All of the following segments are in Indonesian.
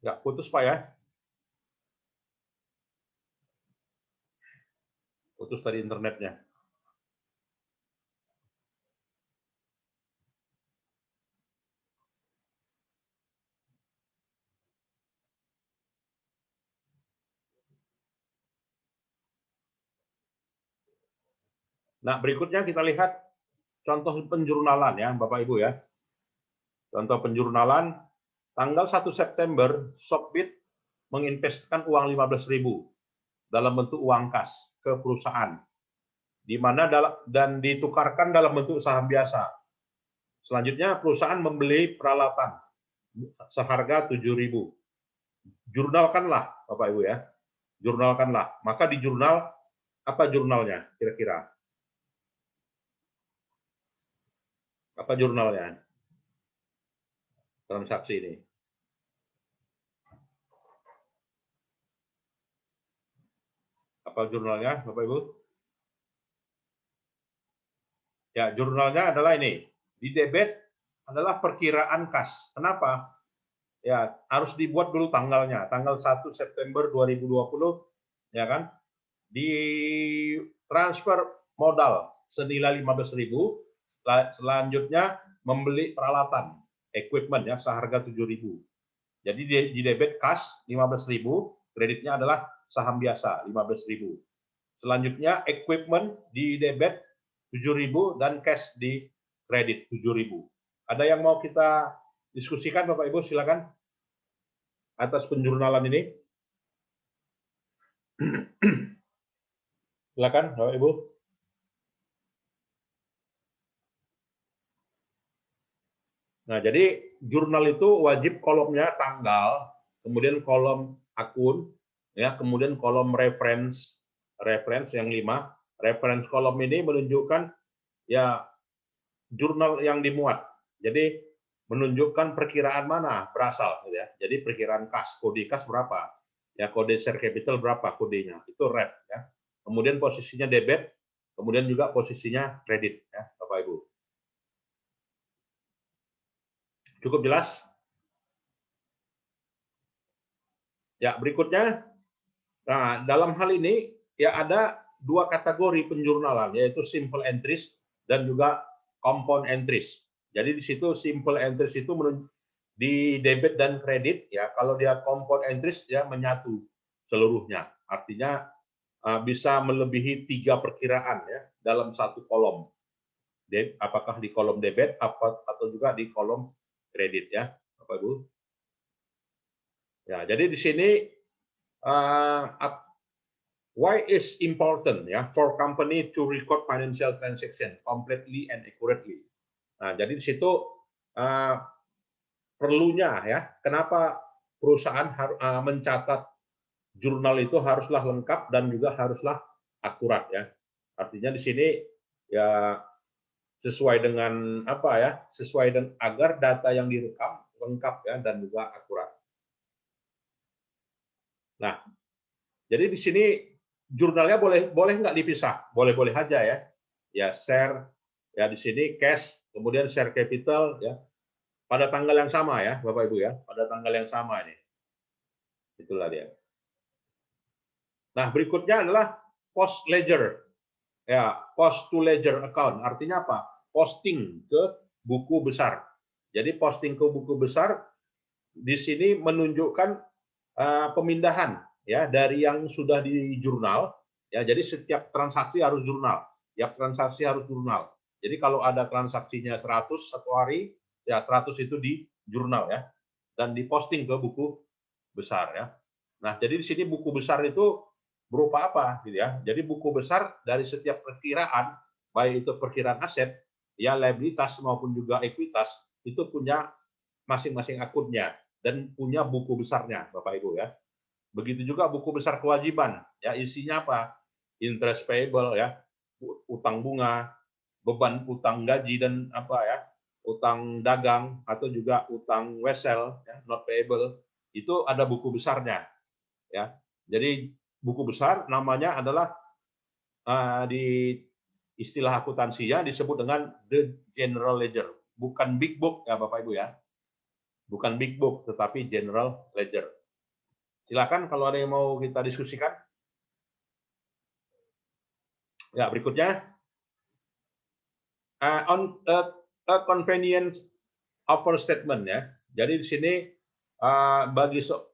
Ya, putus Pak ya. Putus tadi internetnya. Nah, berikutnya kita lihat contoh penjurnalan ya, Bapak Ibu ya. Contoh penjurnalan, tanggal 1 September, Shopbit menginvestasikan uang 15.000 dalam bentuk uang kas ke perusahaan, di mana dan ditukarkan dalam bentuk saham biasa. Selanjutnya, perusahaan membeli peralatan seharga 7.000. Jurnalkanlah, Bapak Ibu ya. Jurnalkanlah. Maka di jurnal, apa jurnalnya kira-kira? Apa jurnalnya? Transaksi ini. Apa jurnalnya, Bapak Ibu? Ya, jurnalnya adalah ini. Di debit adalah perkiraan kas. Kenapa? Ya, harus dibuat dulu tanggalnya. Tanggal 1 September 2020, ya kan? Di transfer modal senilai 15.000. Selanjutnya membeli peralatan, equipment ya, seharga 7.000. Jadi di debit kas 15.000, kreditnya adalah saham biasa 15.000. Selanjutnya equipment di debit 7.000 dan cash di kredit 7.000. Ada yang mau kita diskusikan Bapak Ibu, silakan atas penjurnalan ini. Silakan Bapak Ibu. Nah, jadi jurnal itu wajib kolomnya tanggal, kemudian kolom akun, ya, kemudian kolom reference yang 5. Reference kolom ini menunjukkan ya jurnal yang dimuat. Jadi menunjukkan perkiraan mana berasal, gitu ya. Jadi perkiraan kas, kode kas berapa, ya kode share capital berapa kodenya, itu ref, ya. Kemudian posisinya debit, kemudian juga posisinya kredit, ya Bapak Ibu. Cukup jelas? Ya, berikutnya, nah dalam hal ini ya ada dua kategori penjurnalan, yaitu simple entries dan juga compound entries. Jadi di situ simple entries itu di debit dan kredit ya. Kalau dia compound entries ya menyatu seluruhnya. Artinya bisa melebihi 3 perkiraan ya dalam satu kolom. Apakah di kolom debit atau juga di kolom kredit ya, Bapak Ibu. Ya, jadi di sini why is important ya for company to record financial transaction completely and accurately. Nah, jadi di situ perlunya ya, kenapa perusahaan harus mencatat jurnal itu haruslah lengkap dan juga haruslah akurat ya. Artinya di sini ya sesuai dengan apa ya? Sesuai dengan agar data yang direkam lengkap ya dan juga akurat. Nah, jadi di sini jurnalnya boleh nggak dipisah? Boleh aja ya. Ya share ya di sini cash, kemudian share capital ya pada tanggal yang sama ya, Bapak Ibu ya, pada tanggal yang sama ini. Itulah dia. Nah, berikutnya adalah post ledger. Ya, post to ledger account. Artinya apa? Posting ke buku besar. Jadi posting ke buku besar di sini menunjukkan pemindahan ya dari yang sudah di jurnal ya. Jadi setiap transaksi harus jurnal. Tiap transaksi harus jurnal. Jadi kalau ada transaksinya 100 satu hari, ya 100 itu di jurnal ya dan diposting ke buku besar ya. Nah, jadi di sini buku besar itu berupa apa gitu ya. Jadi buku besar dari setiap perkiraan, baik itu perkiraan aset, ya liabilitas maupun juga ekuitas, itu punya masing-masing akunnya dan punya buku besarnya, Bapak Ibu ya. Begitu juga buku besar kewajiban, ya isinya apa? Interest payable ya, utang bunga, beban utang gaji dan apa ya, utang dagang atau juga utang wesel, ya, not payable, itu ada buku besarnya ya. Jadi buku besar namanya adalah di istilah akuntansinya disebut dengan the general ledger, bukan big book ya Bapak Ibu ya. bukan big book tetapi general ledger. Silakan kalau ada yang mau kita diskusikan. Ya, berikutnya on a convenience offer statement ya. Jadi di sini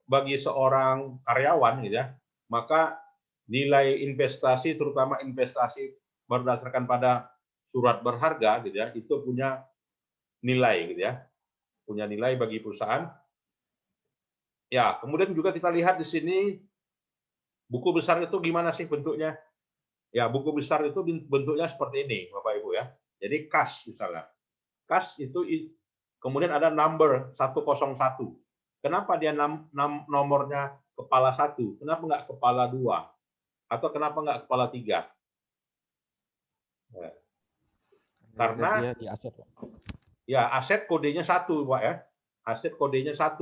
bagi seorang karyawan gitu ya, maka nilai investasi terutama investasi berdasarkan pada surat berharga gitu ya, itu punya nilai gitu ya. Punya nilai bagi perusahaan. Ya, kemudian juga kita lihat di sini buku besar itu gimana sih bentuknya? Ya, buku besar itu bentuknya seperti ini, Bapak Ibu ya. Jadi kas misalnya. Kas itu kemudian ada number 101. Kenapa dia nomornya kepala 1? Kenapa nggak kepala 2? Atau kenapa nggak kepala 3? Ya. Karena dia di aset, Pak. Ya, aset kodenya 1, Pak ya. Aset kodenya 1.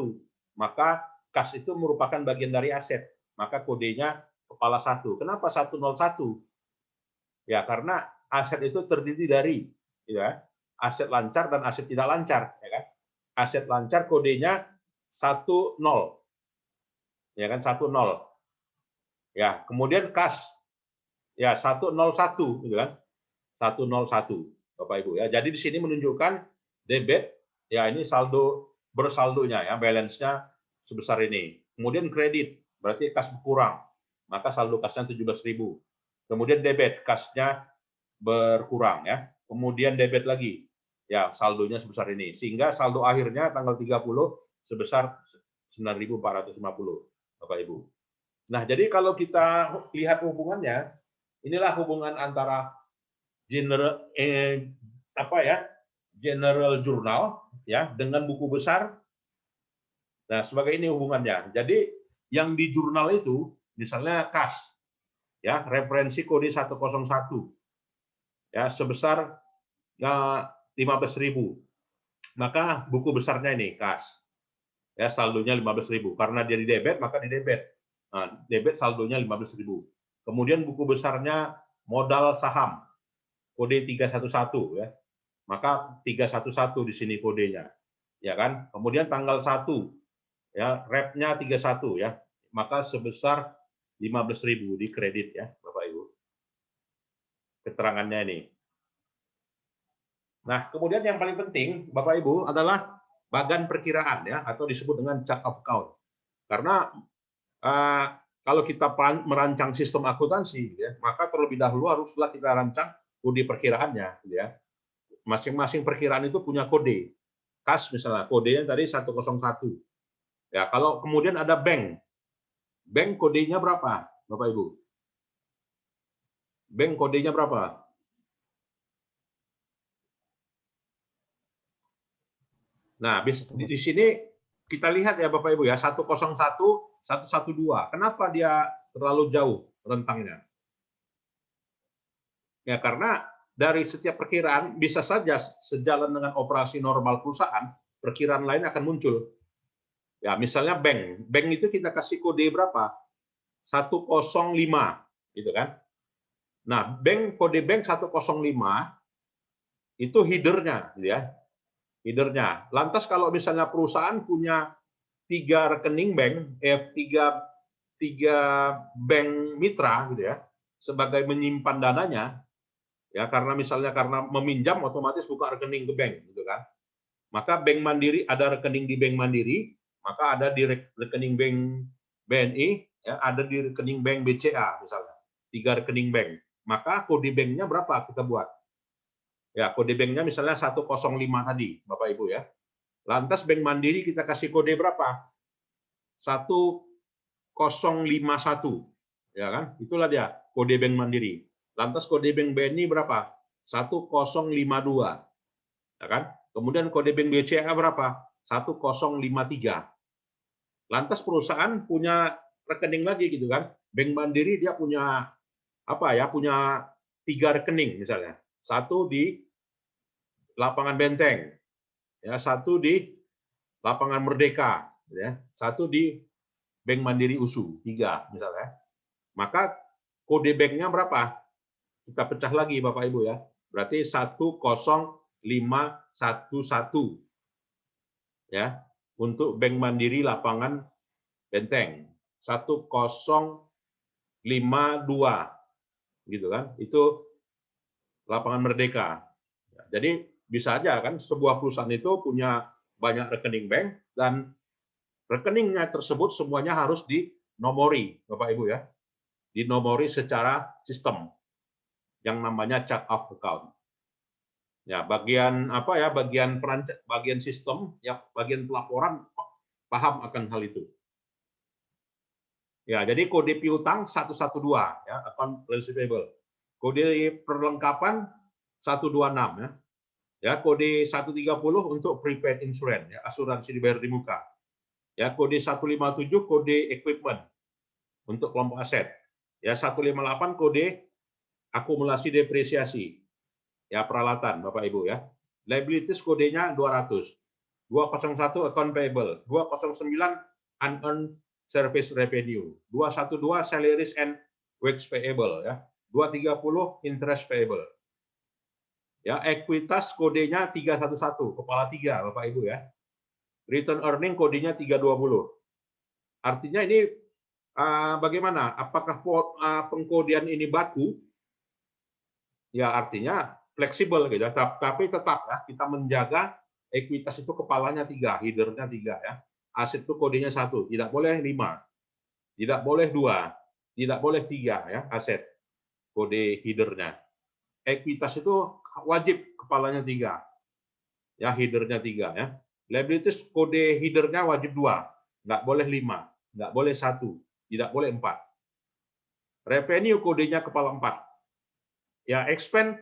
Maka kas itu merupakan bagian dari aset. Maka kodenya kepala 1. Kenapa 101? Ya, karena aset itu terdiri dari ya, aset lancar dan aset tidak lancar, ya kan? Aset lancar kodenya 10. Ya kan 10. Ya, kemudian kas ya 101 gitu kan. 101 Bapak Ibu ya. Jadi di sini menunjukkan debit ya ini saldo bersaldonya ya, balance-nya sebesar ini. Kemudian kredit berarti kas berkurang. Maka saldo kasnya 17.000. Kemudian debit kasnya berkurang ya. Kemudian debit lagi. Ya, saldonya sebesar ini. Sehingga saldo akhirnya tanggal 30 sebesar 9.450 Bapak Ibu. Nah, jadi kalau kita lihat hubungannya, inilah hubungan antara general general journal ya dengan buku besar. Nah, sebagai ini hubungannya. Jadi yang di jurnal itu misalnya kas ya, referensi kode 101 ya sebesar 15.000. Maka buku besarnya ini kas. Ya, saldonya 15.000. Karena dia di debit, maka di debit. Nah, debit saldonya 15.000. Kemudian buku besarnya modal saham. Kode 311 ya. Maka 311 di sini kodenya. Ya kan? Kemudian tanggal 1 ya, rep-nya 31 ya. Maka sebesar 15.000 di kredit ya, Bapak Ibu. Keterangannya ini. Nah, kemudian yang paling penting, Bapak Ibu, adalah bagan perkiraan ya, atau disebut dengan chart of account. Karena kalau kita merancang sistem akuntansi, ya, maka terlebih dahulu haruslah kita rancang kode perkiraannya, ya. Masing-masing perkiraan itu punya kode. Kas misalnya, kodenya tadi 101. Ya, kalau kemudian ada bank kodenya berapa, Bapak Ibu? Bank kodenya berapa? Nah, di sini kita lihat ya Bapak Ibu ya, 101, 112. Kenapa dia terlalu jauh rentangnya? Ya karena dari setiap perkiraan bisa saja sejalan dengan operasi normal perusahaan, perkiraan lain akan muncul. Ya, misalnya bank itu kita kasih kode berapa? 105 gitu kan. Nah, kode bank 105 itu header-nya gitu ya. Header-nya. Lantas kalau misalnya perusahaan punya 3 rekening bank, tiga bank mitra gitu ya, sebagai menyimpan dananya, ya karena misalnya karena meminjam otomatis buka rekening ke bank gitu kan. Maka bank Mandiri ada rekening di bank Mandiri, maka ada di rekening bank BNI, ya ada di rekening bank BCA misalnya. 3 rekening bank. Maka kode banknya berapa kita buat? Ya, kode banknya misalnya 105 tadi, Bapak Ibu ya. Lantas bank Mandiri kita kasih kode berapa? 1051. Ya kan? Itulah dia kode bank Mandiri. Lantas kode bank BNI berapa? 1052. Ya kan? Kemudian kode bank BCA berapa? 1053. Lantas perusahaan punya rekening lagi gitu kan? Bank Mandiri dia punya apa ya? Punya 3 rekening misalnya. Satu di Lapangan Benteng, ya, satu di Lapangan Merdeka, ya, satu di Bank Mandiri USU, 3 misalnya. Maka kode banknya berapa? Kita pecah lagi Bapak Ibu ya. Berarti 10511. Ya. untuk Bank Mandiri Lapangan Benteng 1052 gitu kan, itu Lapangan Merdeka. Jadi bisa aja kan sebuah perusahaan itu punya banyak rekening bank dan rekeningnya tersebut semuanya harus dinomori, Bapak Ibu ya, dinomori secara sistem yang namanya chart of account. Ya, bagian apa ya, bagian sistem, ya bagian pelaporan paham akan hal itu. Ya, jadi kode piutang 112 ya, account receivable. Kode perlengkapan 126 ya. Ya, kode 130 untuk prepaid insurance ya, asuransi dibayar di muka. Ya, kode 157 kode equipment untuk kelompok aset. Ya, 158 kode akumulasi depresiasi. Ya, peralatan Bapak Ibu ya. Liabilities kodenya 200. 201 account payable, 209 unearned service revenue, 212 salaries and wage payable ya. 230 interest payable. Ya, ekuitas kodenya 311, kepala 3 Bapak Ibu ya. Return earning kodenya 320. Artinya ini bagaimana? Apakah pengkodean ini baku? Ya, artinya fleksibel gitu ya. Tapi tetap ya, kita menjaga ekuitas itu kepalanya 3, headernya 3 ya. Aset itu kodenya 1, tidak boleh 5, tidak boleh 2, tidak boleh 3 ya aset kode headernya. Ekuitas itu wajib kepalanya 3, ya headernya 3 ya. Liabilities kode headernya wajib 2, nggak boleh 5, nggak boleh 1, tidak boleh 4. Revenue kodenya kepala 4. Ya, expense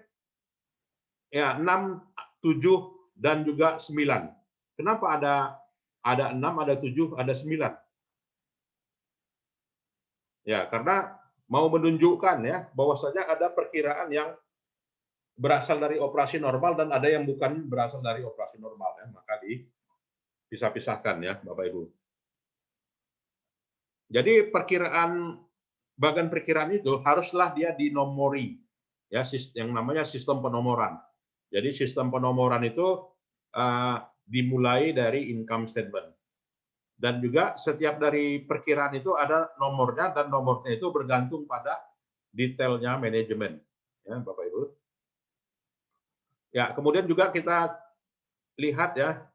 ya 6, 7 dan juga 9. Kenapa ada 6, ada 7, ada 9? Ya, karena mau menunjukkan ya bahwasanya ada perkiraan yang berasal dari operasi normal dan ada yang bukan berasal dari operasi normal ya, maka dipisah-pisahkan ya Bapak Ibu. Jadi bagian perkiraan itu haruslah dia dinomori ya, yang namanya sistem penomoran. Jadi sistem penomoran itu dimulai dari income statement. Dan juga setiap dari perkiraan itu ada nomornya, dan nomornya itu bergantung pada detailnya manajemen. Ya, Bapak Ibu. Ya, kemudian juga kita lihat ya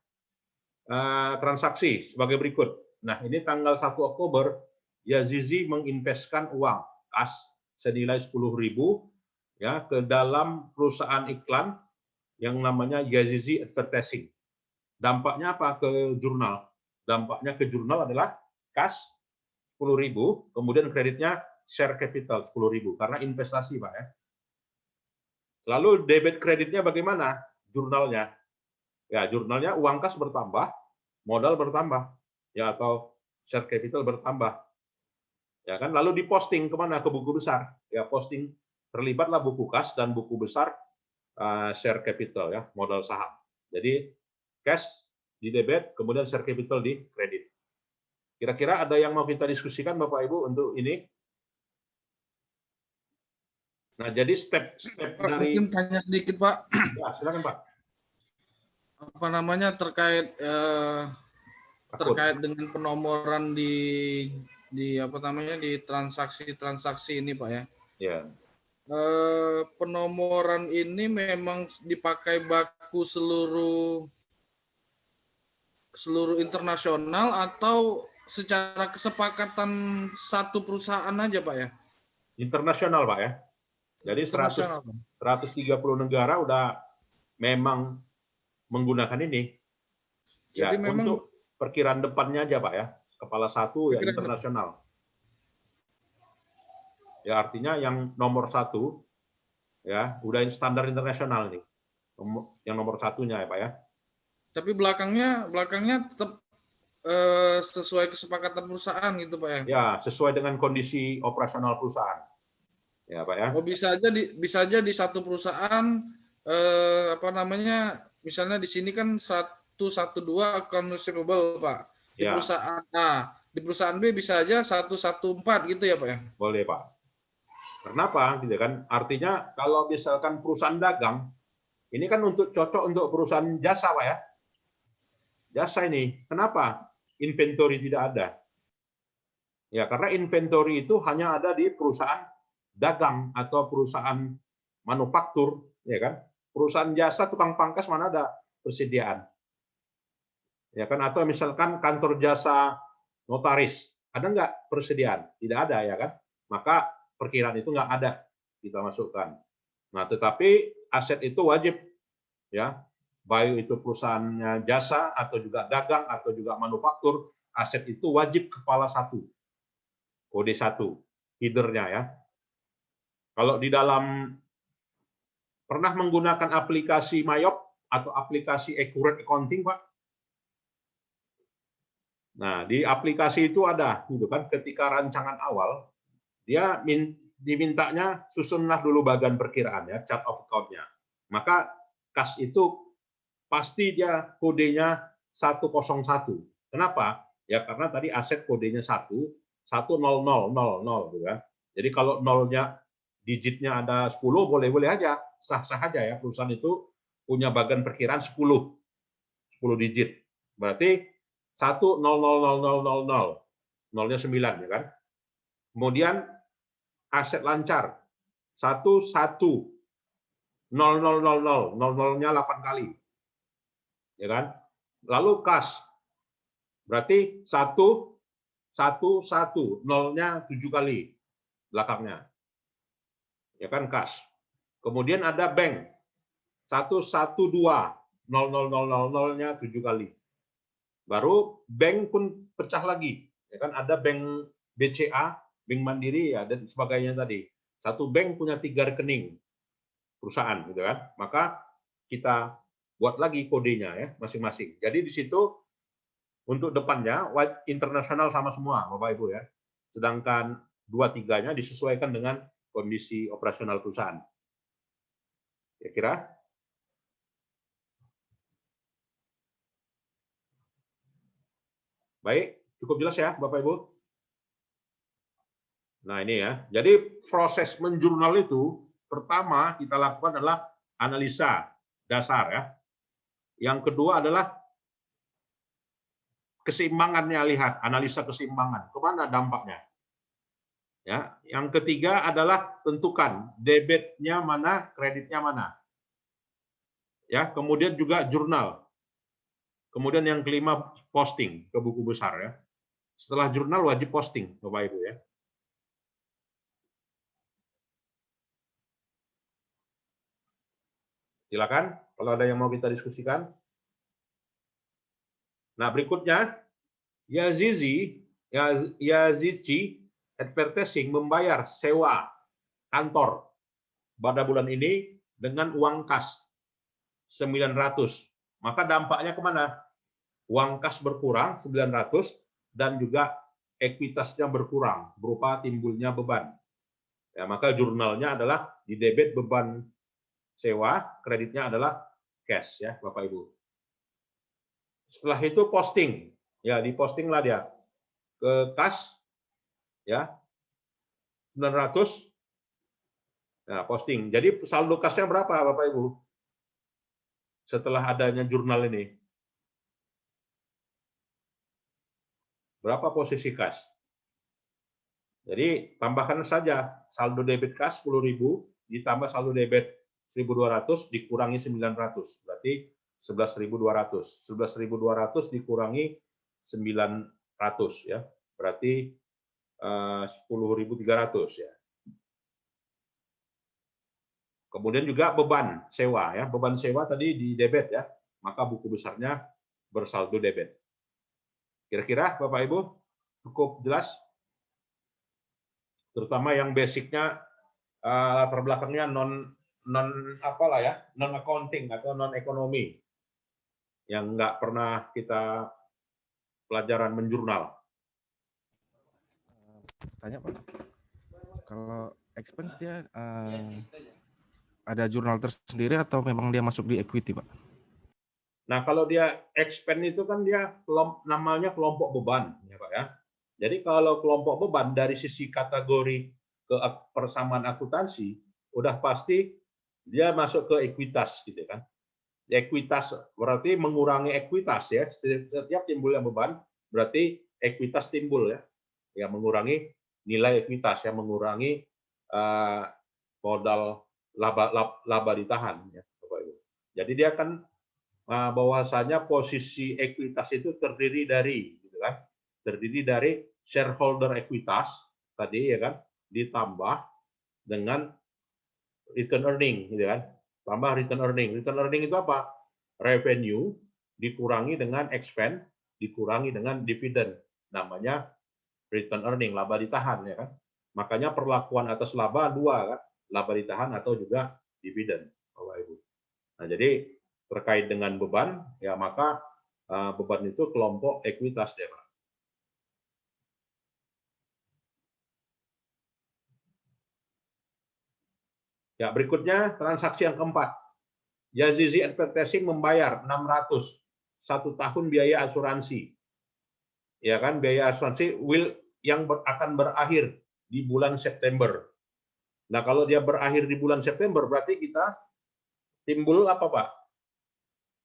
transaksi sebagai berikut. Nah, ini tanggal 1 Oktober, Yazizi menginvestkan uang kas senilai 10.000 ya ke dalam perusahaan iklan yang namanya Yazizi Advertising. Dampaknya apa ke jurnal? Dampaknya ke jurnal adalah kas 10.000, kemudian kreditnya share capital 10.000 karena investasi, Pak ya. Lalu debit kreditnya bagaimana? Jurnalnya. Ya, jurnalnya uang kas bertambah, modal bertambah, ya atau share capital bertambah. Ya kan? Lalu diposting kemana? Ke buku besar. Ya, posting terlibatlah buku kas dan buku besar share capital ya, modal saham. Jadi cash di debit, kemudian share capital di kredit. Kira-kira ada yang mau kita diskusikan Bapak Ibu untuk ini? Nah, jadi step-step dari... Mungkin tanya sedikit Pak. Ya, silakan Pak. Apa namanya terkait dengan penomoran di apa namanya di transaksi ini Pak ya? Ya. Penomoran ini memang dipakai baku seluruh internasional atau secara kesepakatan satu perusahaan aja Pak ya? Internasional Pak ya. Jadi 130 negara udah memang menggunakan ini. Ya, jadi memang untuk perkiraan depannya aja Pak ya. Kepala 1 ya internasional. Ya artinya yang nomor 1 ya udah standar internasional nih. Yang nomor 1-nya ya Pak ya. Tapi belakangnya tetap sesuai kesepakatan perusahaan gitu Pak ya? Ya, sesuai dengan kondisi operasional perusahaan. Ya Pak ya. Oh, bisa aja di satu perusahaan apa namanya? Misalnya di sini kan 112 account receivable Pak. Di perusahaan A, di perusahaan B bisa aja 114 gitu ya Pak ya? Boleh Pak. Kenapa gitu kan? Artinya kalau misalkan perusahaan dagang ini kan cocok untuk perusahaan jasa Pak ya. jasa ini. Kenapa inventory tidak ada? Ya, karena inventory itu hanya ada di perusahaan dagang atau perusahaan manufaktur, ya kan? Perusahaan jasa tukang pangkas mana ada persediaan? Ya kan, atau misalkan kantor jasa notaris, ada nggak persediaan? Tidak ada, ya kan? Maka perkiraan itu nggak ada kita masukkan. Nah, tetapi aset itu wajib, ya, baik itu perusahaannya jasa atau juga dagang atau juga manufaktur, aset itu wajib kepala satu, kode satu, headernya ya. Kalau di dalam pernah menggunakan aplikasi Mayop atau aplikasi Accurate Accounting, Pak? Nah, di aplikasi itu ada, gitu kan, ketika rancangan awal, dia dimintanya susunlah dulu bagian perkiraan ya, chart of account-nya. Maka kas itu pasti dia kodenya 101. Kenapa? Ya karena tadi aset kodenya 1, 10000, gitu kan. Jadi kalau nolnya digitnya ada 10, boleh-boleh aja, sah-sah aja ya, perusahaan itu punya bagian perkiraan 10 digit. Berarti 1000000, nolnya 9 ya kan. Kemudian aset lancar 110000, 0nya 8 kali. Ya kan? Lalu kas berarti 111, nolnya 7 kali belakangnya. Ya kan, kas. Kemudian ada bank 112, 0nya 7 kali. Baru bank pun pecah lagi, ya kan, ada bank BCA, bank Mandiri ya dan sebagainya tadi. Satu bank punya 3 rekening perusahaan gitu kan. Maka kita buat lagi kodenya ya masing-masing. Jadi di situ untuk depannya internasional sama semua Bapak Ibu ya. Sedangkan 2-3-nya disesuaikan dengan kondisi operasional perusahaan. Kira-kira baik, cukup jelas ya Bapak Ibu? Nah ini ya, jadi proses menjurnal itu pertama kita lakukan adalah analisa dasar ya. Yang kedua adalah keseimbangannya, lihat analisa keseimbangan, kemana dampaknya. Ya, yang ketiga adalah tentukan debitnya mana, kreditnya mana. Ya, kemudian juga jurnal. Kemudian yang kelima posting ke buku besar ya. Setelah jurnal wajib posting, Bapak Ibu ya. Silakan kalau ada yang mau kita diskusikan. Nah, berikutnya Yazici Advertising membayar sewa kantor pada bulan ini dengan uang kas 900. Maka dampaknya kemana? Uang kas berkurang 900 dan juga ekuitasnya berkurang berupa timbulnya beban. Ya, maka jurnalnya adalah di debit beban sewa, kreditnya adalah cash ya Bapak Ibu. Setelah itu posting, ya diposting lah dia ke kas ya 900. Nah, posting. Jadi saldo kasnya berapa Bapak Ibu? Setelah adanya jurnal ini. Berapa posisi kas? Jadi tambahkan saja saldo debit kas 10.000 ditambah saldo debit 1.200 dikurangi 900. Berarti 11.200. 11.200 dikurangi 900 ya. Berarti 10.300 ya. Kemudian juga beban sewa ya. Beban sewa tadi di debit ya. Maka buku besarnya bersaldo debit. Kira-kira Bapak Ibu cukup jelas? Terutama yang basicnya latar belakangnya non apalah ya, non accounting atau non ekonomi yang nggak pernah kita pelajaran menjurnal. Tanya Pak, kalau expense dia ada jurnal tersendiri atau memang dia masuk di equity Pak? Nah kalau dia expense itu kan dia namanya kelompok beban ya Pak ya. Jadi kalau kelompok beban dari sisi kategori ke persamaan akuntansi udah pasti dia masuk ke ekuitas gitu kan. ekuitas berarti mengurangi ekuitas ya. Setiap timbulnya beban berarti ekuitas timbul ya. Ya mengurangi nilai ekuitas ya, mengurangi modal laba ditahan ya, Bapak Ibu. Jadi dia kan bahwasanya posisi ekuitas itu terdiri dari gitu kan. Terdiri dari shareholder ekuitas tadi ya kan, ditambah dengan return earning gitu kan. Tambah return earning. Return earning itu apa? Revenue dikurangi dengan expense dikurangi dengan dividen. Namanya return earning, laba ditahan ya kan. Makanya perlakuan atas laba dua kan, laba ditahan atau juga dividen, Bapak Ibu. Nah, jadi terkait dengan beban ya maka beban itu kelompok ekuitas ya, Pak. Ya, berikutnya transaksi yang keempat. Yazizi Advertising membayar 600 1 tahun biaya asuransi. Ya kan, biaya asuransi yang akan berakhir di bulan September. Nah, kalau dia berakhir di bulan September berarti kita timbul apa, Pak?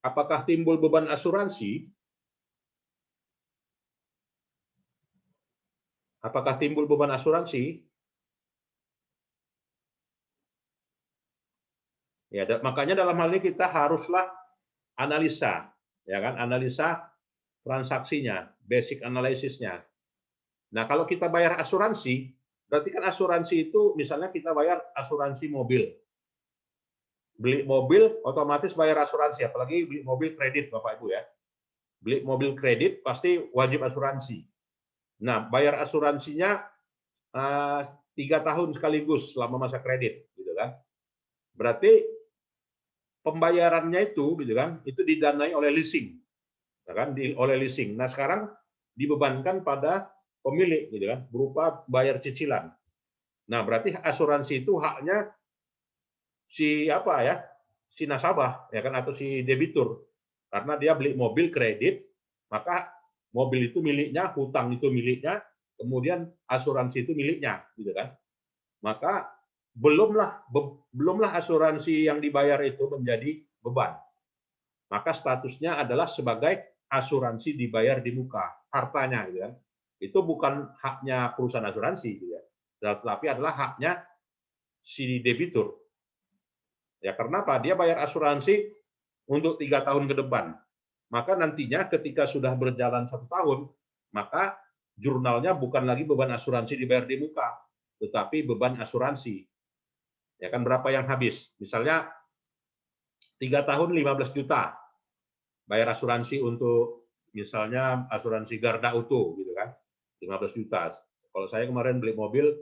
Apakah timbul beban asuransi? Apakah timbul beban asuransi? Ya, makanya dalam hal ini kita haruslah analisa, ya kan, analisa transaksinya, basic analisisnya. Nah, kalau kita bayar asuransi, berarti kan asuransi itu misalnya kita bayar asuransi mobil. Beli mobil otomatis bayar asuransi, apalagi beli mobil kredit, Bapak Ibu ya. Beli mobil kredit pasti wajib asuransi. Nah, bayar asuransinya 3 tahun sekaligus selama masa kredit, gitu kan. Berarti pembayarannya itu gitu kan, itu didanai oleh leasing. Ya kan, oleh leasing. Nah, sekarang dibebankan pada pemilik gitu kan, berupa bayar cicilan. Nah, berarti asuransi itu haknya si apa ya? Si nasabah ya kan, atau si debitur. Karena dia beli mobil kredit, maka mobil itu miliknya, hutang itu miliknya, kemudian asuransi itu miliknya, gitu kan. Maka belumlah asuransi yang dibayar itu menjadi beban. Maka statusnya adalah sebagai asuransi dibayar di muka, hartanya gitu kan. Itu bukan haknya perusahaan asuransi gitu ya. Tetapi adalah haknya si debitur. Ya, karena apa? Dia bayar asuransi untuk 3 tahun ke depan. Maka nantinya ketika sudah berjalan 1 tahun, maka jurnalnya bukan lagi beban asuransi dibayar di muka, tetapi beban asuransi. Ya kan, berapa yang habis? Misalnya 3 tahun 15 juta bayar asuransi untuk misalnya asuransi Garda Auto gitu kan, 15 juta. Kalau saya kemarin beli mobil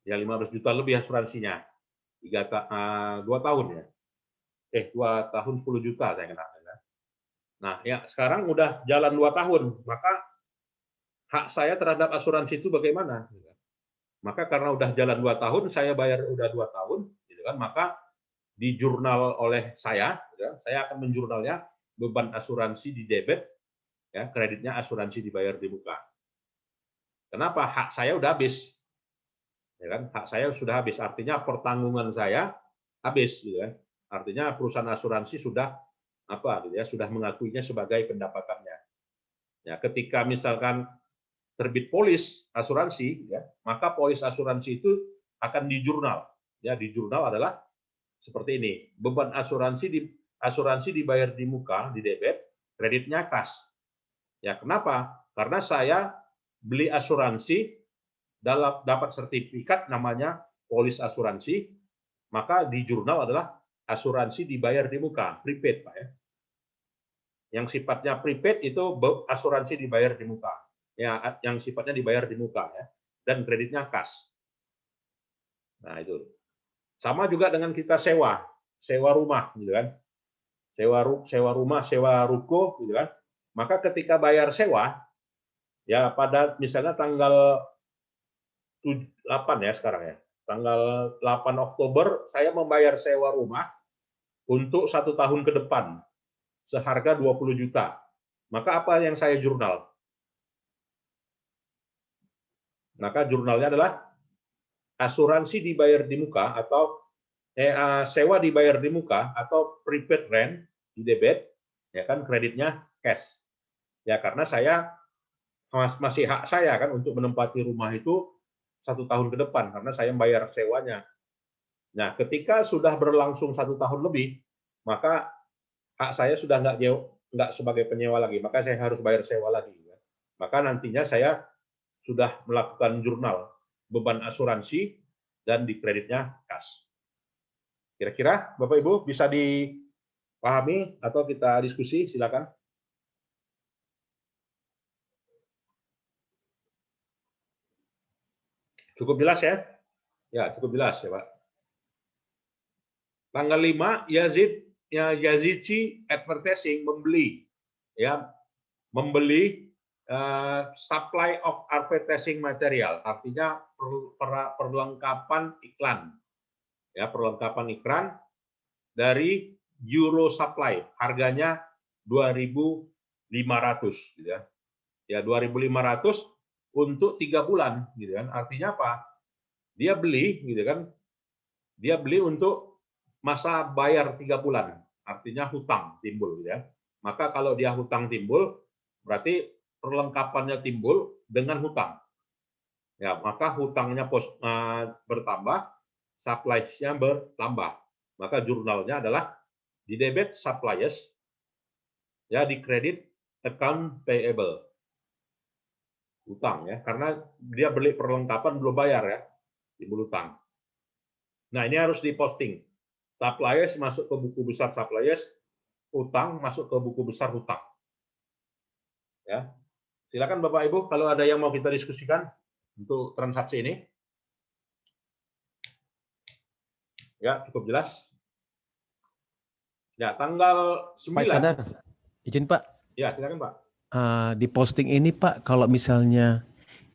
ya 15 juta lebih asuransinya. 2 tahun ya. 2 tahun 10 juta saya kena. Nah, ya sekarang udah jalan 2 tahun, maka hak saya terhadap asuransi itu bagaimana? Maka karena udah jalan 2 tahun, saya bayar udah 2 tahun, gitu kan, maka di jurnal oleh saya, ya, saya akan menjurnalnya beban asuransi di debit, ya, kreditnya asuransi dibayar di muka. Kenapa? Hak saya udah habis, ya kan? Hak saya sudah habis, artinya pertanggungan saya habis, gitu kan? Artinya perusahaan asuransi sudah apa, gitu ya, sudah mengakuinya sebagai pendapatannya. Ya, ketika misalkan terbit polis asuransi, ya, maka polis asuransi itu akan dijurnal. Ya, di jurnal adalah seperti ini. Beban asuransi dibayar di muka, di debit, kreditnya kas. Ya, kenapa? Karena saya beli asuransi dapat sertifikat namanya polis asuransi, maka di jurnal adalah asuransi dibayar di muka, prepaid, Pak ya. Yang sifatnya prepaid itu asuransi dibayar di muka. Ya, yang sifatnya dibayar di muka ya, dan kreditnya kas. Nah, itu. Sama juga dengan kita sewa rumah gitu kan. Sewa rumah, sewa ruko gitu kan. Maka ketika bayar sewa ya pada misalnya tanggal 8 ya sekarang ya. Tanggal 8 Oktober saya membayar sewa rumah untuk 1 tahun ke depan seharga 20 juta. Maka apa yang saya jurnal? Maka jurnalnya adalah asuransi dibayar di muka atau sewa dibayar di muka atau prepaid rent di debit, ya kan, kreditnya cash. Ya karena saya masih hak saya kan untuk menempati rumah itu 1 tahun ke depan karena saya bayar sewanya. Nah, ketika sudah berlangsung 1 tahun lebih, maka hak saya sudah nggak sebagai penyewa lagi, maka saya harus bayar sewa lagi. Maka nantinya saya sudah melakukan jurnal beban asuransi dan di kreditnya kas. Kira-kira Bapak Ibu bisa dipahami atau kita diskusi, silakan. Cukup jelas ya? Ya, cukup jelas ya, Pak. Tanggal 5 Yazici Advertising membeli supply of advertising material, artinya perlengkapan iklan. Ya, perlengkapan iklan dari Euro Supply, harganya 2.500 gitu ya. Ya, 2.500 untuk 3 bulan gitu kan. Artinya apa? Dia beli gitu kan. Dia beli untuk masa bayar 3 bulan. Artinya hutang timbul gitu ya. Maka kalau dia hutang timbul, berarti perlengkapannya timbul dengan hutang. Ya, maka hutangnya bertambah, supplies-nya bertambah. Maka jurnalnya adalah di debit supplies, ya di credit account payable. Hutang ya, karena dia beli perlengkapan belum bayar ya, timbul hutang. Nah, ini harus diposting. Supplies masuk ke buku besar supplies, hutang masuk ke buku besar hutang. Ya. Silakan Bapak Ibu kalau ada yang mau kita diskusikan untuk transaksi ini. Ya, cukup jelas. Ya, tanggal 9. Pak Iskandar, izin Pak. Ya, silakan Pak. Di posting ini Pak, kalau misalnya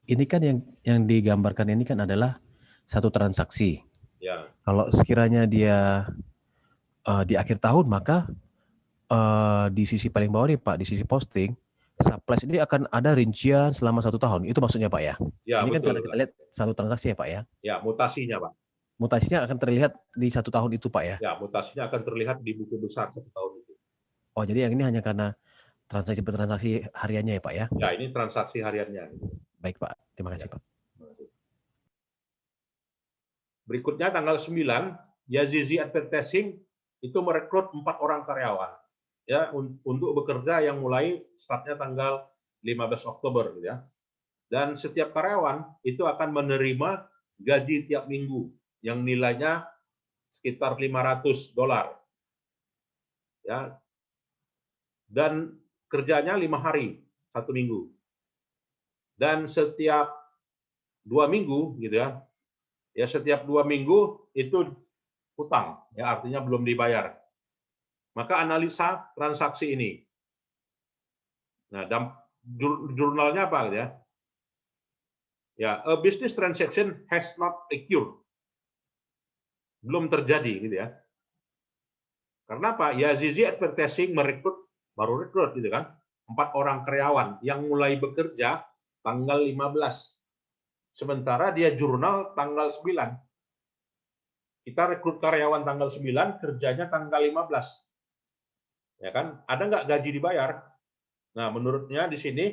ini kan yang digambarkan ini kan adalah satu transaksi. Ya. Kalau sekiranya dia di akhir tahun, maka di sisi paling bawah nih Pak, di sisi posting, supplies ini akan ada rincian selama 1 tahun. Itu maksudnya Pak ya? Ya, ini betul, kan karena kita lihat satu transaksi ya Pak ya? Ya, mutasinya Pak. Mutasinya akan terlihat di 1 tahun itu Pak ya? Ya, mutasinya akan terlihat di buku besar 1 tahun itu. Oh, jadi yang ini hanya karena transaksi per transaksi hariannya ya Pak ya? Ya, ini transaksi hariannya. Baik Pak, terima kasih Pak. Berikutnya tanggal 9, Yazici Advertising itu merekrut 4 orang karyawan ya untuk bekerja yang mulai startnya tanggal 15 Oktober gitu ya. Dan setiap karyawan itu akan menerima gaji tiap minggu yang nilainya sekitar $500. Ya. Dan kerjanya 5 hari 1 minggu. Dan setiap 2 minggu gitu ya. Ya, setiap 2 minggu itu hutang, ya artinya belum dibayar. Maka analisa transaksi ini. Nah, jurnalnya apa ya? Ya, a business transaction has not occurred. Belum terjadi gitu ya. Karena apa? Yazici Advertising baru rekrut gitu kan. 4 orang karyawan yang mulai bekerja tanggal 15. Sementara dia jurnal tanggal 9. Kita rekrut karyawan tanggal 9, kerjanya tanggal 15. Ya kan? Ada nggak gaji dibayar? Nah, menurutnya di sini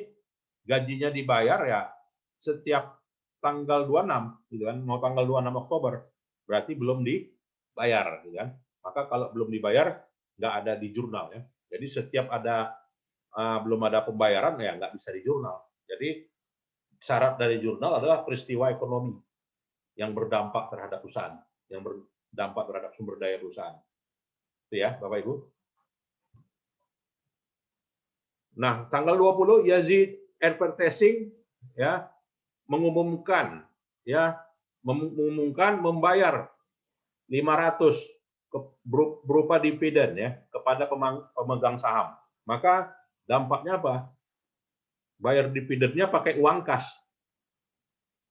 gajinya dibayar ya setiap tanggal 26, gitu kan? Mau tanggal 26 Oktober, berarti belum dibayar, gitu kan? Maka kalau belum dibayar, nggak ada di jurnal ya. Jadi setiap belum ada pembayaran ya nggak bisa di jurnal. Jadi syarat dari jurnal adalah peristiwa ekonomi yang berdampak terhadap perusahaan, yang berdampak terhadap sumber daya perusahaan. Itu ya, Bapak Ibu. Nah, tanggal 20 Yazici Advertising ya mengumumkan membayar 500 berupa dividen ya kepada pemegang saham. Maka dampaknya apa? Bayar dividennya pakai uang kas.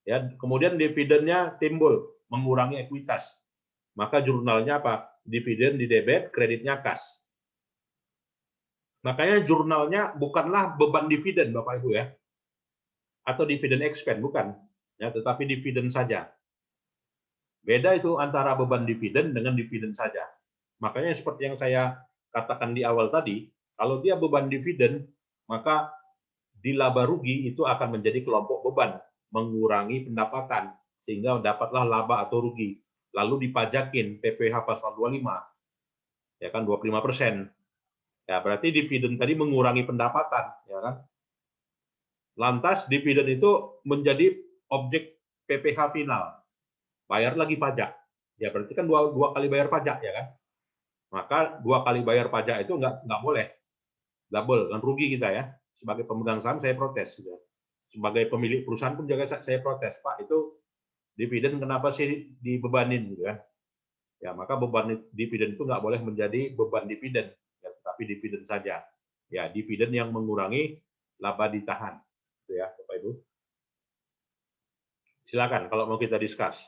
Ya, kemudian dividennya timbul, mengurangi ekuitas. Maka jurnalnya apa? Dividen di debit, kreditnya kas. Makanya jurnalnya bukanlah beban dividen, Bapak Ibu ya. Atau dividen expense, bukan. Ya, tetapi dividen saja. Beda itu antara beban dividen dengan dividen saja. Makanya seperti yang saya katakan di awal tadi, kalau dia beban dividen, maka di laba rugi itu akan menjadi kelompok beban, mengurangi pendapatan, sehingga dapatlah laba atau rugi. Lalu dipajakin PPh pasal 25, ya kan 25%. Ya, berarti dividen tadi mengurangi pendapatan, ya kan? Lantas dividen itu menjadi objek PPh final. Bayar lagi pajak. Ya berarti kan dua kali bayar pajak, ya kan? Maka 2 kali bayar pajak itu nggak boleh. Double, kan rugi kita ya. Sebagai pemegang saham saya protes. Gitu. Sebagai pemilik perusahaan pun juga saya protes. Pak, itu dividen kenapa sih dibebanin, gitu kan? Ya, maka beban dividen itu nggak boleh menjadi beban dividen, ya, tapi dividen saja. Ya, dividen yang mengurangi laba ditahan. Itu ya, Bapak Ibu. Silakan kalau mau kita discuss.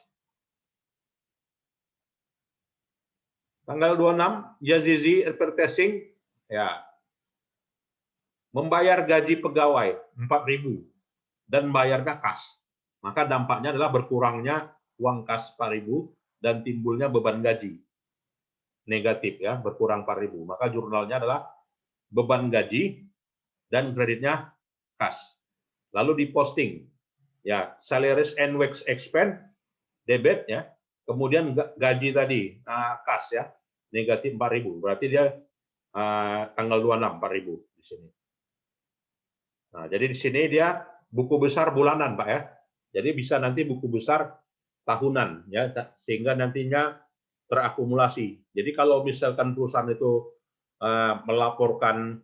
Tanggal 26, Yazizi Advertising, ya, membayar gaji pegawai 4.000 dan bayarnya kas. Maka dampaknya adalah berkurangnya uang kas 4.000 dan timbulnya beban gaji negatif, ya, berkurang 4.000. Maka jurnalnya adalah beban gaji dan kreditnya kas. Lalu diposting, ya, salaries and wage expense debit, ya, kemudian gaji tadi kas, ya, negatif 4.000. Berarti dia tanggal 26 4.000 di sini. Nah, jadi di sini dia buku besar bulanan, Pak, ya. Jadi bisa nanti buku besar tahunan, ya, sehingga nantinya terakumulasi. Jadi kalau misalkan perusahaan itu melaporkan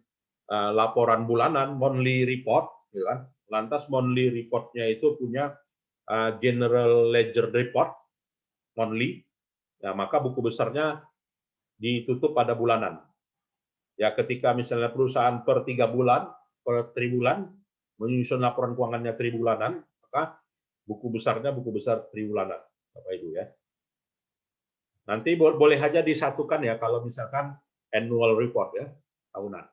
laporan bulanan, monthly report, gitu kan. Lantas monthly reportnya itu punya general ledger report monthly, ya, maka buku besarnya ditutup pada bulanan. Ya, ketika misalnya perusahaan per 3 bulan, per triwulan menyusun laporan keuangannya tribulanan, maka buku besarnya buku besar triwulanan, Bapak Ibu, ya. Nanti boleh aja disatukan, ya, kalau misalkan annual report, ya, tahunan.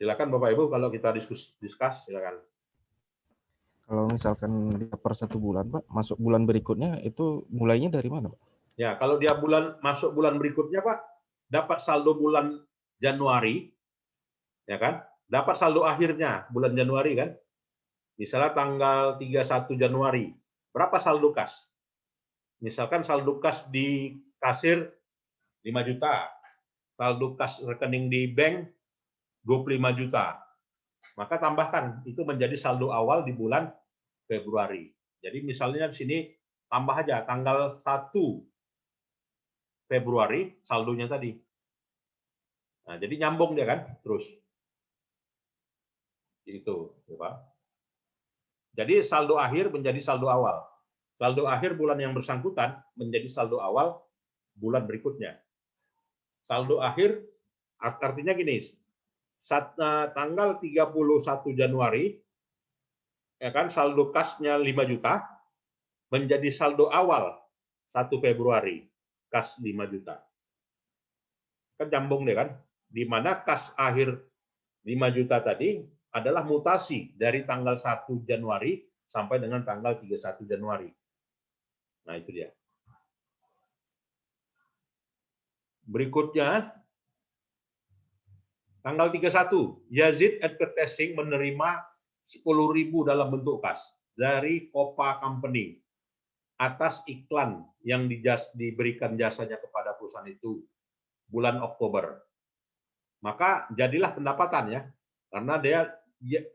Silakan Bapak Ibu kalau kita discuss, silakan. Kalau misalkan dia per 1 bulan, Pak, masuk bulan berikutnya itu mulainya dari mana, Pak? Ya, kalau dia masuk bulan berikutnya, Pak, dapat saldo bulan Januari, ya kan? Dapat saldo akhirnya bulan Januari, kan? Misalnya tanggal 31 Januari, berapa saldo kas? Misalkan saldo kas di kasir 5 juta, saldo kas rekening di bank 25 juta. Maka tambahkan, itu menjadi saldo awal di bulan Februari. Jadi misalnya di sini tambah aja tanggal 1 Februari saldonya tadi. Nah, jadi nyambung dia kan, terus. Itu, ya Pak. Jadi saldo akhir menjadi saldo awal. Saldo akhir bulan yang bersangkutan menjadi saldo awal bulan berikutnya. Saldo akhir artinya gini, tanggal 31 Januari, ya kan, saldo kasnya 5 juta menjadi saldo awal 1 Februari, kas 5 juta. Kan nyambung deh kan, di mana kas akhir 5 juta tadi adalah mutasi dari tanggal 1 Januari sampai dengan tanggal 31 Januari. Nah, itu dia. Berikutnya, tanggal 31, Yazid Advertising menerima 10.000 dalam bentuk kas dari Copa Company atas iklan yang diberikan jasanya kepada perusahaan itu bulan Oktober. Maka jadilah pendapatan, ya, karena dia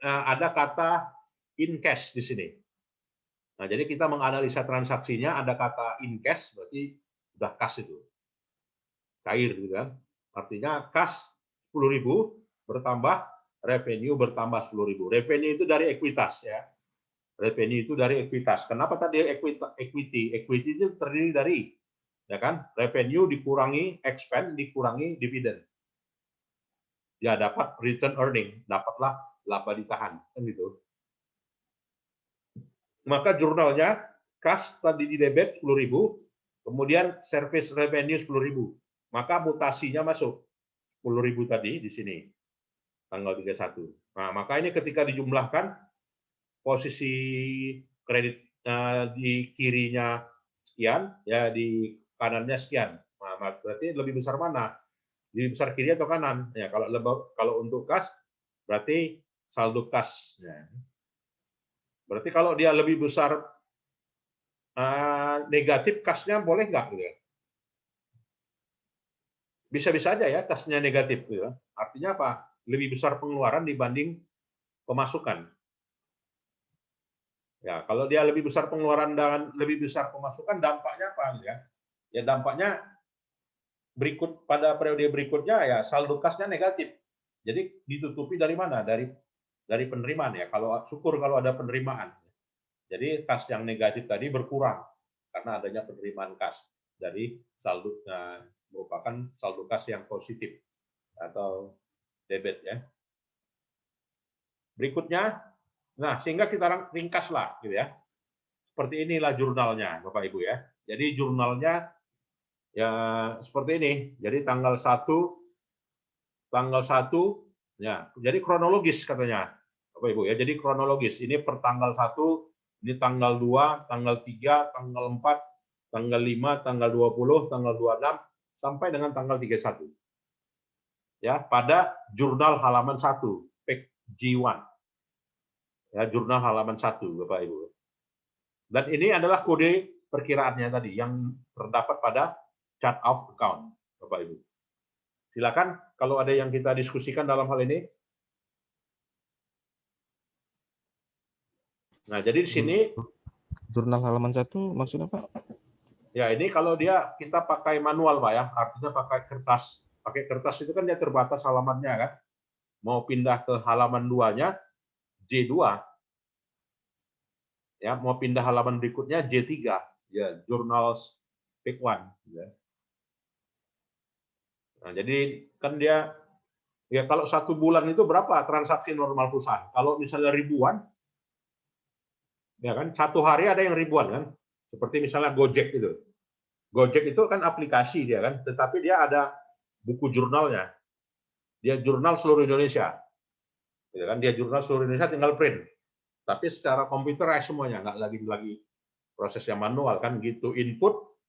ada kata in cash di sini. Nah, jadi kita menganalisa transaksinya ada kata in cash, berarti udah kas itu. Cair, gitu kan. Artinya kas 10.000 bertambah, revenue bertambah 10.000. Revenue itu dari ekuitas, ya. Revenue itu dari ekuitas. Kenapa tadi equity? Equity itu terdiri dari, ya kan, revenue dikurangi expense dikurangi dividen. Ya, dapat return earning, dapatlah laba ditahan, kan gitu. Maka jurnalnya kas tadi di debit 10.000, kemudian service revenue 10.000. Maka mutasinya masuk 10.000 tadi di sini tanggal 31. Nah, maka ini ketika dijumlahkan posisi kredit di kirinya sekian, ya, di kanannya sekian. Nah, berarti lebih besar mana? Lebih besar kiri atau kanan? Ya, kalau untuk kas berarti saldo kas. Ya. Berarti kalau dia lebih besar negatif, kasnya boleh nggak? Gitu ya? Bisa-bisa aja ya kasnya negatif. Gitu ya. Artinya apa? Lebih besar pengeluaran dibanding pemasukan. Ya, kalau dia lebih besar pengeluaran dan lebih besar pemasukan, dampaknya apa? Gitu ya? Ya dampaknya pada periode berikutnya ya saldo kasnya negatif. Jadi ditutupi dari mana? Dari penerimaan ya. Kalau syukur kalau ada penerimaan. Jadi kas yang negatif tadi berkurang karena adanya penerimaan kas dari saldo merupakan saldo kas yang positif atau debit ya. Berikutnya, nah sehingga kita ringkaslah gitu ya. Seperti inilah jurnalnya Bapak Ibu ya. Jadi jurnalnya ya seperti ini. Jadi tanggal 1 ya. Jadi kronologis katanya Bapak Ibu ya. Jadi kronologis. Ini per tanggal 1, ini tanggal 2, tanggal 3, tanggal 4, tanggal 5, tanggal 20, tanggal 26 sampai dengan tanggal 31. Ya, pada jurnal halaman 1, page G1. Ya, jurnal halaman 1 Bapak Ibu. Dan ini adalah kode perkiraannya tadi yang terdapat pada chart of account Bapak Ibu. Silakan kalau ada yang kita diskusikan dalam hal ini. Nah, jadi di sini Jurnal halaman 1 maksudnya Pak? ya ini kalau kita pakai manual Pak ya, artinya pakai kertas. Pakai kertas itu kan dia terbatas halamannya kan. Mau pindah ke halaman 2-nya J2. Ya, mau pindah halaman berikutnya J3. Ya, journals pick 1 ya. Nah, jadi kan dia ya kalau 1 bulan itu berapa transaksi normal perusahaan? Kalau misalnya ribuan, ya kan 1 hari ada yang ribuan kan? Seperti misalnya Gojek itu. Gojek itu kan aplikasi dia kan, tetapi dia ada buku jurnalnya. Dia jurnal seluruh Indonesia. Ya kan? Dia jurnal seluruh Indonesia tinggal print. Tapi secara computerized semuanya, nggak lagi proses yang manual kan gitu input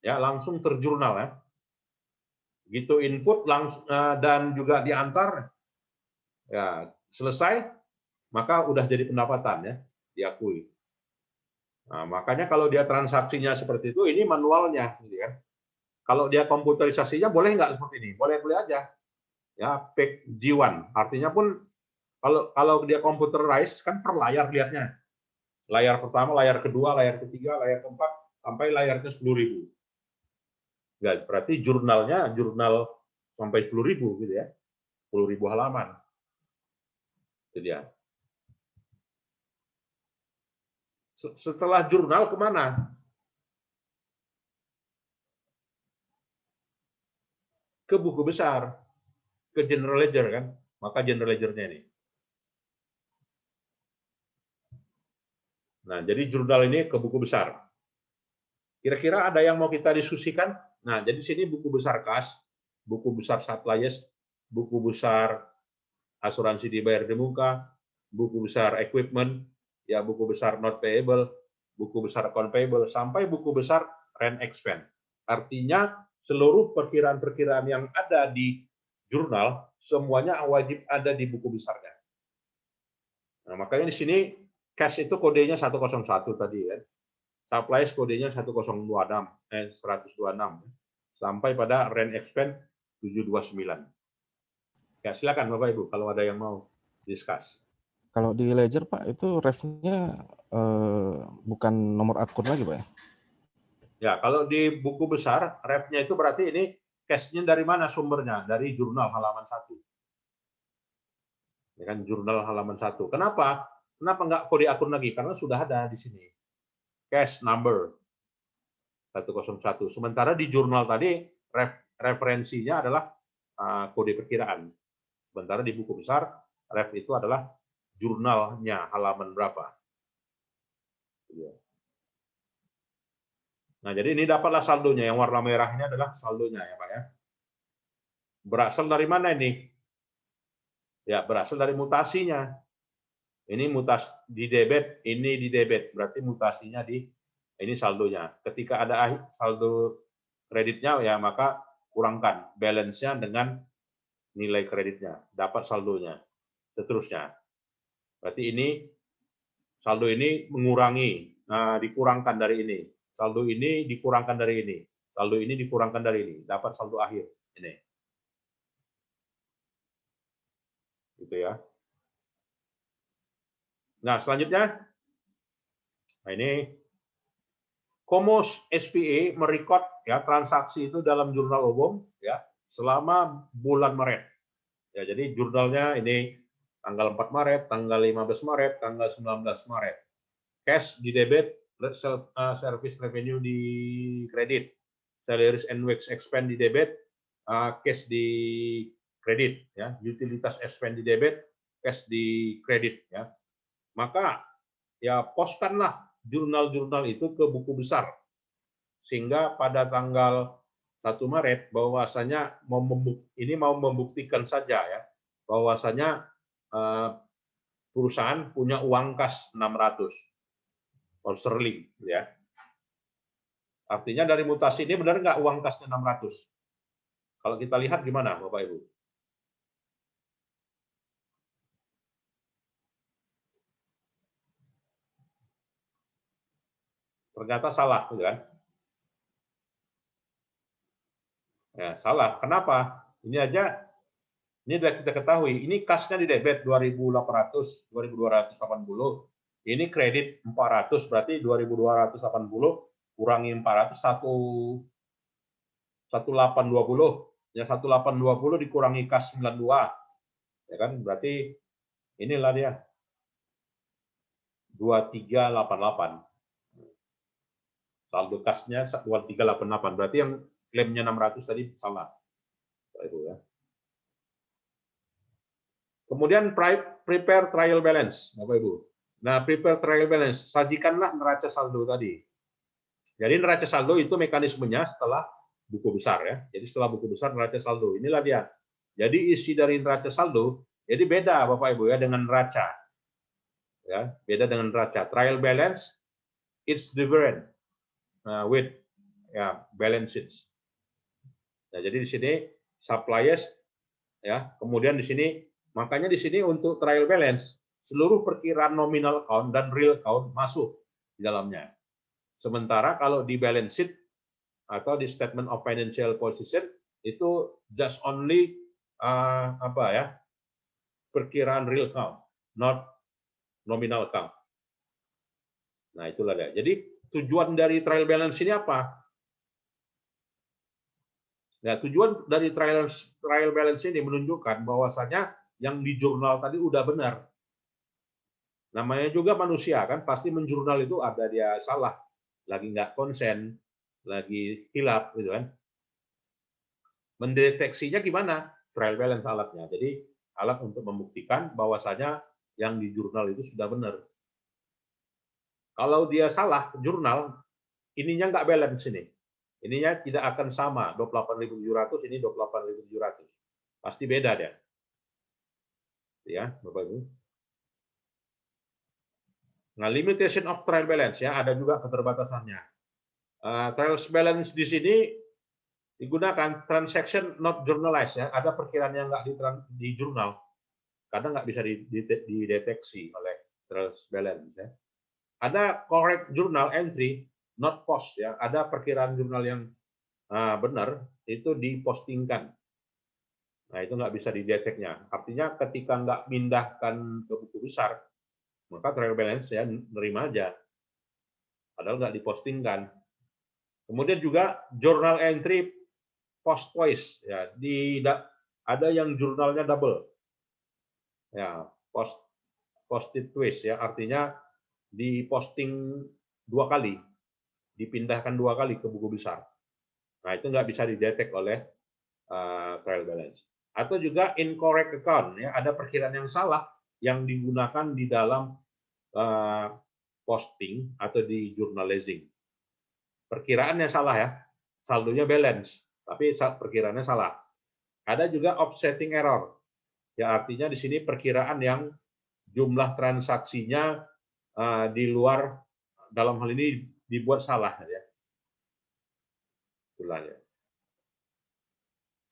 ya langsung terjurnal ya. Gitu input langsung dan juga diantar ya selesai maka udah jadi pendapatan ya diakui. Nah, makanya kalau dia transaksinya seperti itu ini manualnya gitu kan. Kalau dia komputerisasinya boleh nggak seperti ini? Boleh aja. Ya, page G1. Artinya pun kalau dia computerized kan per layar lihatnya. Layar pertama, layar kedua, layar ketiga, layar keempat sampai layarnya 10.000. Ya, berarti jurnal sampai 10.000 gitu ya. 10.000 halaman. Itu dia. Setelah jurnal kemana? Ke buku besar, ke general ledger kan. Maka general ledger-nya ini. Nah, jadi jurnal ini ke buku besar. Kira-kira ada yang mau kita diskusikan? Nah, jadi sini buku besar kas, buku besar supplies, buku besar asuransi dibayar di muka, buku besar equipment, ya buku besar not payable, buku besar account payable, sampai buku besar rent expense. Artinya seluruh perkiraan-perkiraan yang ada di jurnal semuanya wajib ada di buku besarnya. Nah, makanya di sini cash itu kodenya 101 tadi kan. Supplies kodenya 126 sampai pada rent expense 729. Ya, silakan Bapak Ibu kalau ada yang mau discuss. Kalau di ledger Pak itu ref-nya bukan nomor akun lagi Pak ya? Ya, kalau di buku besar ref-nya itu berarti ini cash-nya dari mana sumbernya? Dari jurnal halaman 1. Ya kan jurnal halaman 1. Kenapa? Kenapa nggak kode akun lagi? Karena sudah ada di sini. Cash number 101. Sementara di jurnal tadi referensinya adalah kode perkiraan. Sementara di buku besar ref itu adalah jurnalnya halaman berapa. Nah, jadi ini dapatlah saldonya. Yang warna merah ini adalah saldonya ya Pak ya. Berasal dari mana ini? Ya, berasal dari mutasinya. Ini mutasi di debit, ini di debit. Berarti mutasinya di ini saldonya. Ketika ada saldo kreditnya ya maka kurangkan balance-nya dengan nilai kreditnya, dapat saldonya, seterusnya. Berarti ini saldo ini mengurangi, nah dikurangkan dari ini, saldo ini dikurangkan dari ini, saldo ini dikurangkan dari ini, dapat saldo akhir ini. Gitu ya. Nah, selanjutnya, nah ini Komos SPA merekod ya transaksi itu dalam jurnal umum ya selama bulan Maret. Ya, jadi jurnalnya ini tanggal 4 Maret, tanggal 15 Maret, tanggal 19 Maret. Cash di debit, service revenue di kredit, salaries and wage expense di debit, cash di kredit ya, utilitas expense di debit, cash di kredit ya. Maka ya postkanlah jurnal-jurnal itu ke buku besar sehingga pada tanggal 1 Maret bahwasanya ini mau membuktikan saja ya bahwasanya perusahaan punya uang kas 600 pound sterling ya. Artinya dari mutasi ini benar nggak uang kasnya 600? Kalau kita lihat gimana Bapak Ibu? Ternyata salah, gitu kan? Ya, salah. Kenapa? Ini aja, ini sudah kita ketahui. Ini kasnya di debit 2.800, 2.280. Ini kredit 400, berarti 2.280 kurangi 400, 1.820. Ya 1.820 dikurangi kas 92. Ya kan? Berarti inilah dia. 2388. Saldo kasnya 2388. Berarti yang klaimnya 600 tadi salah. Itu ya. Kemudian prepare trial balance, Bapak Ibu. Nah, prepare trial balance, sajikanlah neraca saldo tadi. Jadi neraca saldo itu mekanismenya setelah buku besar ya. Jadi setelah buku besar neraca saldo. Inilah dia. Jadi isi dari neraca saldo, jadi beda Bapak Ibu ya dengan neraca. Ya, beda dengan neraca. Trial balance it's different with ya balance sheets. Nah, jadi di sini suppliers ya, kemudian di sini makanya di sini untuk trial balance seluruh perkiraan nominal account dan real account masuk di dalamnya. Sementara kalau di balance sheet atau di statement of financial position itu just only apa ya? Perkiraan real account, not nominal account. Nah, itulah dia. Jadi tujuan dari trial balance ini apa? Nah, tujuan dari trial balance ini menunjukkan bahwasanya yang di jurnal tadi udah benar. Namanya juga manusia kan, pasti menjurnal itu ada dia salah, lagi nggak konsen, lagi hilap gitu kan. Mendeteksinya gimana? Trial balance alatnya. Jadi alat untuk membuktikan bahwasanya yang di jurnal itu sudah benar. Kalau dia salah jurnal, ininya nggak balance ini. Ininya tidak akan sama, 28.700 ini 28.700. Pasti beda dia. Ya, Bapak Ibu. Nah, limitation of trial balance ya, ada juga keterbatasannya. Trial balance di sini digunakan transaction not journalized ya, ada perkiraan yang nggak di jurnal, kadang nggak bisa dideteksi oleh trial balance ya. Ada correct journal entry not post ya, ada perkiraan jurnal yang benar itu dipostingkan. Nah, itu nggak bisa dideteknya. Artinya ketika nggak pindahkan ke buku besar, maka trial balance ya nerima aja. Padahal nggak dipostingkan. Kemudian juga journal entry post twice ya, ada yang jurnalnya double. Ya, posted twice ya, artinya diposting 2 kali, dipindahkan 2 kali ke buku besar. Nah, itu nggak bisa didetek oleh trial balance. Atau juga incorrect account ya, ada perkiraan yang salah yang digunakan di dalam posting atau di journalizing. Perkiraannya salah ya, saldonya balance, tapi perkiraannya salah. Ada juga offsetting error. Ya, artinya di sini perkiraan yang jumlah transaksinya di luar, dalam hal ini dibuat salah ya. bulan ya.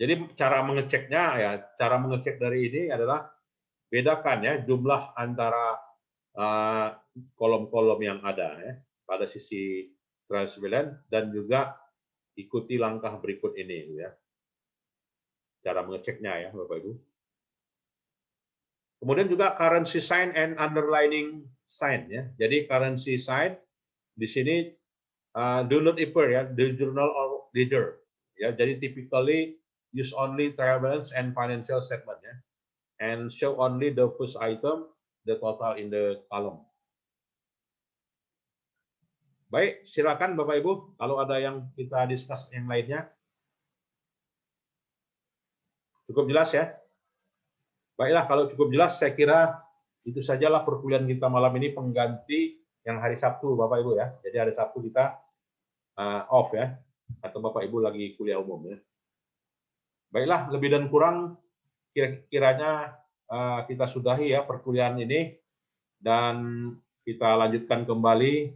Jadi cara mengeceknya ya, cara mengecek dari ini adalah bedakan ya jumlah antara kolom-kolom yang ada ya pada sisi trial surveillance dan juga ikuti langkah berikut ini ya. Cara mengeceknya ya Bapak Ibu. Kemudian juga currency sign and underlining sign ya. Jadi currency sign di sini do not appear ya the journal or ledger ya. Jadi typically use only trial balance and financial statement ya. And show only the first item, the total in the column. Baik, silakan Bapak Ibu, kalau ada yang kita discuss yang lainnya. Cukup jelas ya? Baiklah, kalau cukup jelas, saya kira itu sajalah perkuliahan kita malam ini pengganti yang hari Sabtu, Bapak Ibu ya. Jadi hari Sabtu kita off ya, atau Bapak Ibu lagi kuliah umum ya. Baiklah, lebih dan kurang kiranya kita sudahi ya perkuliahan ini dan kita lanjutkan kembali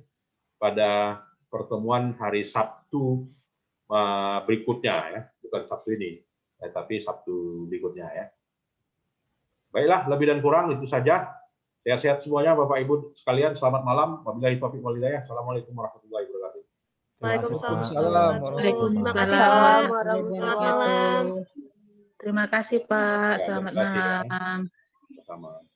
pada pertemuan hari Sabtu berikutnya ya, bukan Sabtu ini, tapi Sabtu berikutnya ya. Baiklah, lebih dan kurang itu saja. Sehat-sehat semuanya Bapak Ibu sekalian, selamat malam. Wabillahi taufiq wal hidayah. Assalamualaikum warahmatullahi wabarakatuh. Waalaikumsalam warahmatullahi wabarakatuh. Terima kasih Pak. Selamat malam. Sama.